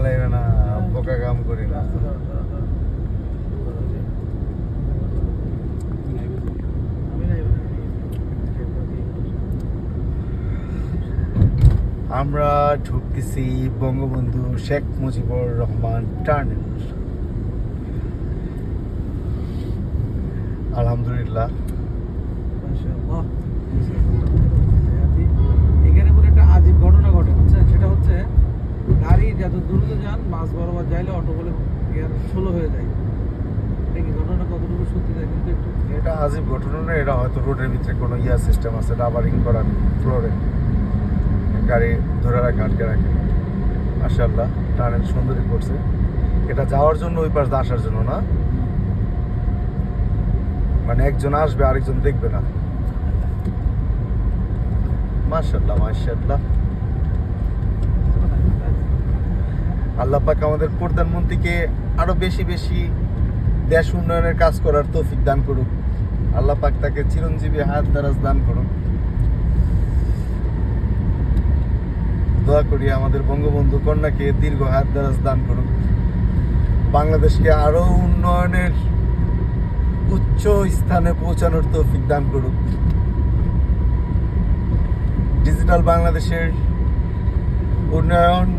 লাগবে না, বোকা কাম করি না। আমরা ঢুকতেছি বঙ্গবন্ধু শেখ মুজিবুর রহমান টার্নেল। আলহামদুলিল্লাহ। এখানে বলে একটা আজীব ঘটনা ঘটে, বুঝছেন? সেটা হচ্ছে গাড়ি যত দ্রুত যান মাঝ বরাবর যাইলে অটো বলে গিয়ার স্লো হয়ে যায়। এটা কি ঘটনা কতটুকু সত্যি যায় কিন্তু একটু এটা আজীব ঘটনা না, এটা হয়তো রোডের ভিতরে কোনো সিস্টেম আছে, রাবারিং করার ফ্লোরে গাড়ি ধরে রাখে, আটকে রাখে। মাশাআল্লাহ, টানেল সুন্দরই করছে। এটা যাওয়ার জন্য, ওই পাশ আসার জন্য না, মানে একজন আসবে আরেকজন দেখবে না। মাশাআল্লাহ মাশাআল্লাহ। আল্লাহ পাক আমাদের প্রধানমন্ত্রীকে আরো বেশি বেশি দেশ উন্নয়নের কাজ করার তৌফিক দান করুক। আল্লাহ পাক তাকে চিরঞ্জীবী হায়াত দারাজ দান করুক। দোয়া করি আমাদের বঙ্গবন্ধু কন্যাকে দীর্ঘ হায়াত দারাজ দান করুক। বাংলাদেশকে আরো উন্নয়নের উচ্চ স্থানে পৌঁছানোর তৌফিক দান করুক। ডিজিটাল বাংলাদেশের উন্নয়ন,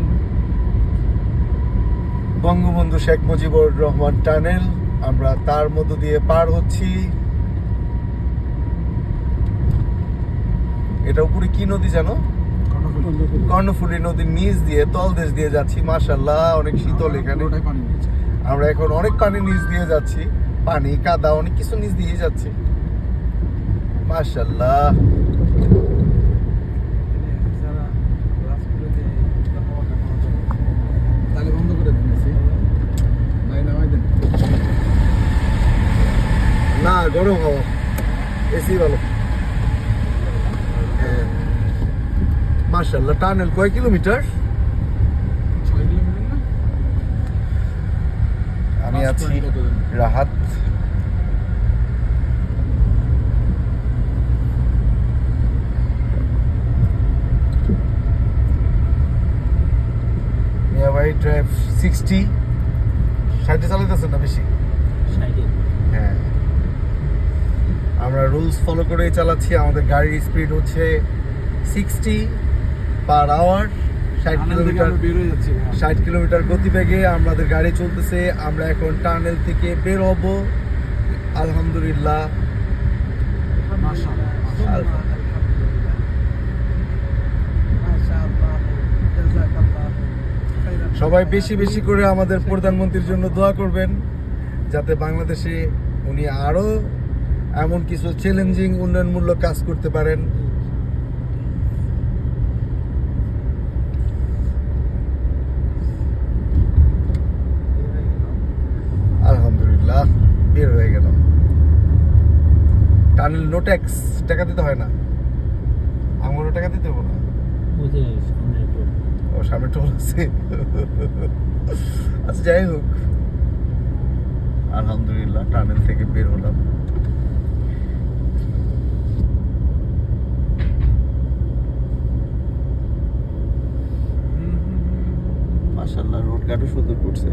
বঙ্গবন্ধু শেখ মুজিবুর রহমান টানেল, আমরা তার মধ্য দিয়ে পার হচ্ছি। এটা উপরে কি নদী জানো? কর্ণফুলী নদীর নিচ দিয়ে, তলদেশ দিয়ে যাচ্ছি। মাশাআল্লাহ, অনেক শীতল এখানে। আমরা এখন অনেক পানি নিচ দিয়ে যাচ্ছি, পানি কাদা অনেক কিছু নিচ দিয়ে যাচ্ছি। মাশাআল্লাহ। না, গরম হাওয়া, এসি ভালো। মাশাআল্লাহ। টানেল কয় কিলোমিটার? 6 কিলোমিটার না? আমি আছি রাহাত। নিয়ারবাই ড্রাইভ 60 60 চালাইতেছেন না বেশি? হ্যাঁ, আমরা রুলস ফলো করেই চালাচ্ছি। আমাদের গাড়ির স্পিড হচ্ছে 60 পার আওয়ার, 60 কিলোমিটার গতিবেগে আমাদের গাড়ি চলতেছে। আমরা এখন টানেল থেকে বের হব আলহামদুলিল্লাহ। সবাই বেশি বেশি করে আমাদের প্রধানমন্ত্রীর জন্য দোয়া করবেন, যাতে বাংলাদেশে উনি আরো এমন কিছু চ্যালেঞ্জিং উন্নয়নমূলক কাজ করতে পারেন। আলহামদুলিল্লাহ, বের হয়ে গেল। টানেল নো ট্যাক্স, টাকা দিতে হয় না। আমারও টাকা দিতে হবে না। ও, সামনে টোল আছে। আচ্ছা, যাই হোক, আলহামদুলিল্লাহ টানেল থেকে বের হলাম। মাশাআল্লাহ, রোড ঘাটও সুন্দর করছে।